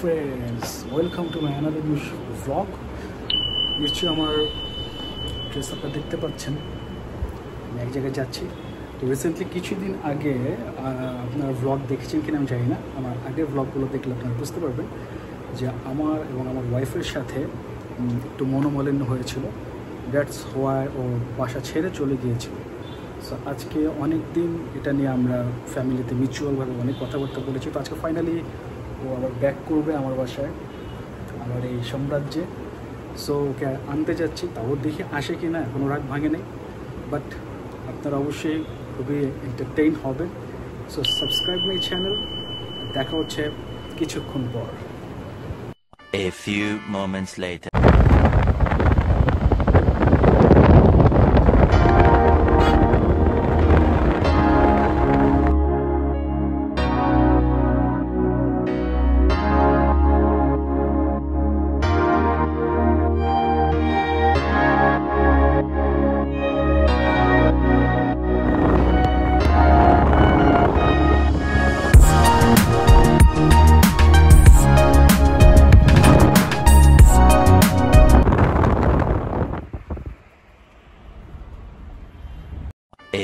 friends, welcome to my another new vlog. নিশ্চয়ই আমার dress আপটা দেখতে পাচ্ছেন, আমি এক জায়গায় যাচ্ছি। তো রিসেন্টলি কিছুদিন আগে আপনারা ভ্লগ দেখেছেন কিনা আমি জানি না, আমার আগের ভ্লগগুলো দেখলে আপনারা বুঝতে পারবেন যে আমার এবং আমার ওয়াইফের সাথে একটু মনোমালিন্য হয়েছিল। দ্যাটস হোয়াই ও বাসা ছেড়ে চলে গিয়েছিল। সো আজকে অনেক দিন এটা নিয়ে আমরা ফ্যামিলিতে মিউচুয়ালভাবে অনেক কথাবার্তা বলেছি। তো আজকে ফাইনালি ও আবার ব্যাক করবে আমার বাসায়, আমার এই সাম্রাজ্যে। সো ওকে আনতে যাচ্ছি, তাও দেখি আসে কি না, এখনও রাগ ভাঙে নেই। বাট আপনারা অবশ্যই খুবই এন্টারটেইন হবেন। সো সাবস্ক্রাইব মাই চ্যানেল, দেখা হচ্ছে কিছুক্ষণ পর। A few moments later.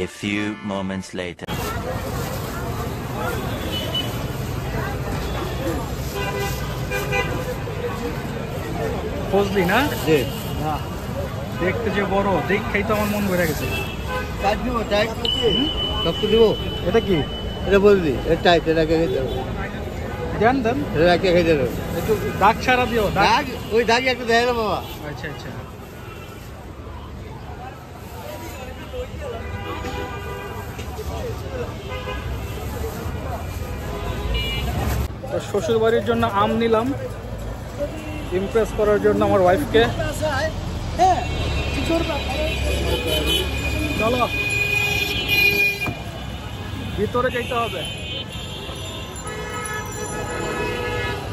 A few moments later. বুঝলি না? না, দেখতে যে বড়, দেখেই তো আমার মন ভরে গেছে। এটা কি? এটা বললি টাইট, এটা কে খেতে হবে? দেন দেন, এটা কে খেতে হবে? একটু দাগ ছাড়া দিও। দাগ, ওই দাগই একটু দেয় না বাবা। আচ্ছা আচ্ছা। শ্বশুর বাড়ির জন্য আম নিলাম, ইমপ্রেস করার জন্য আমার ওয়াইফকে। চলো ভিতরে যেতে হবে।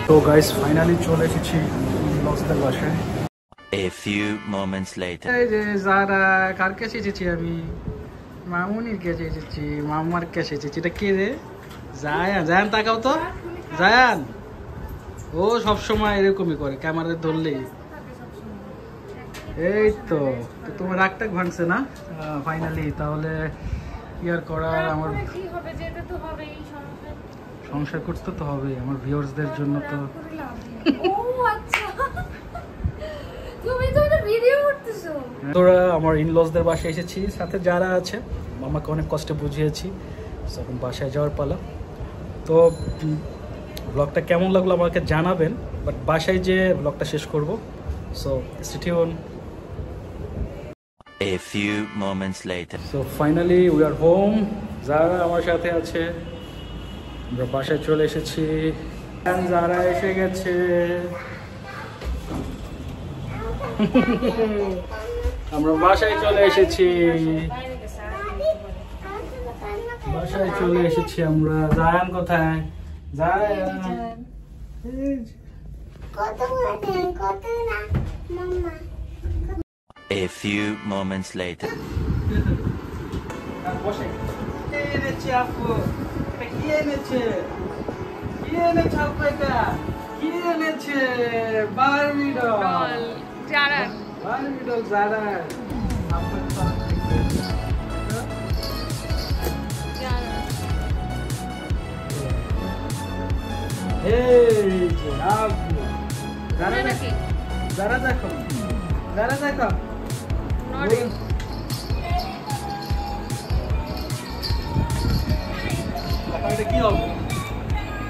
তো গাইস ফাইনালি চলে এসেছি লস্টের বাসায়। A few moments later. এই যে যারা কার কাছে এসেছি আমি, মামুনির কাছে এসেছি, মামার কাছে এসেছি। এটা কে রে? জায়ান। জায়ান তাকাও তো, জায়ান। ও সবসময় এরকমই করে, ক্যামেরা ধরলেই। এই তো তোমার রাগটা ভাঙছে না ফাইনালি? তাহলে কি আর করার, আমার সংসার করতে তো হবে, আমার ভিউয়ার্সদের জন্য। তো তোরা আমার ইনলসদের বাসায় এসেছি, সাথে যারা আছে মামাকে অনেক কষ্টে বুঝিয়েছি। এখন বাসায় যাওয়ার পালা। তো ব্লগটা কেমন লাগলো আমাকে জানাবেন, বাট বাসায় যে ব্লগটা শেষ করব। So stay tune. A few moments later. So finally we are home. যারা আমার সাথে আছে, আমরা বাসায় চলে এসেছি। যারা এসে গেছে, আমরা বাসায় চলে এসেছি। বাসায় চলে এসেছি আমরা। জায়ান কোথায়? Zayan A few moments later. কি এনেছে আপু? কি এনেছে? কি এনেছে আপু? এটা কি এনেছে? Barbie doll. জারার বারবি ডল। জারার এই যে আপু। জারা নাকি? জারা দেখো, জারা দেখো। এটা কি হবে?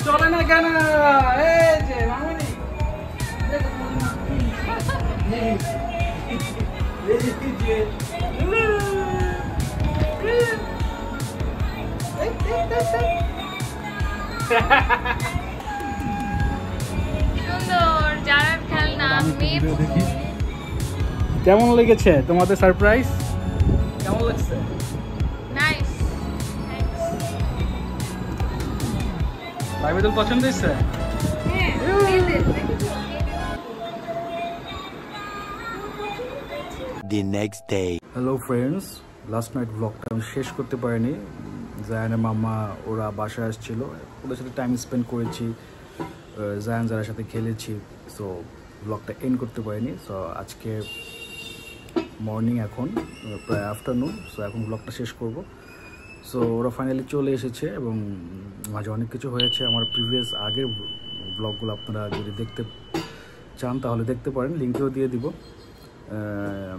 চলে না কেন? এই যে মামুনি, সুন্দর জারার খেলনা। কেমন লেগেছে তোমাদের সারপ্রাইজ? কেমন লাগছে? নাইস। ভাইবেদুল পছন্দ হয়েছে? The next day. Hello friends, last night ব্লগটা আমি শেষ করতে পারিনি। জায়ানের মামা ওরা বাসায় আসছিল, ওদের সাথে টাইম স্পেন্ড করেছি। জায়ান যারা সাথে খেলেছি। সো ব্লগটা এন্ড করতে পারিনি। সো আজকে মর্নিং, এখন প্রায় আফটারনুন। সো এখন ব্লগটা শেষ করব। সো ওরা ফাইনালি চলে এসেছে এবং মাঝে অনেক কিছু হয়েছে। আমার প্রিভিয়াস আগের ব্লগগুলো আপনারা যদি দেখতে চান তাহলে দেখতে পারেন, লিঙ্কেও দিয়ে দিব।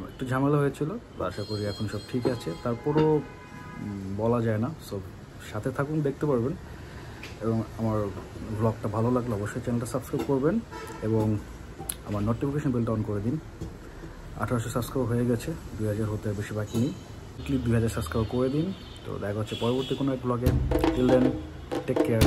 একটু ঝামেলা হয়েছিল, আশা করি এখন সব ঠিক আছে। তারপরও বলা যায় না। সো সাথে থাকুন, দেখতে পারবেন। এবং আমার ব্লগটা ভালো লাগলে অবশ্যই চ্যানেলটা সাবস্ক্রাইব করবেন এবং আমার নোটিফিকেশন বেলটা অন করে দিন। 1800 সাবস্ক্রাইব হয়ে গেছে, 2000 হতে বেশি বাকি নেই। 2000 সাবস্ক্রাইব করে দিন। তো দেখা হচ্ছে পরবর্তী কোনো এক ব্লগে। Till then, take care.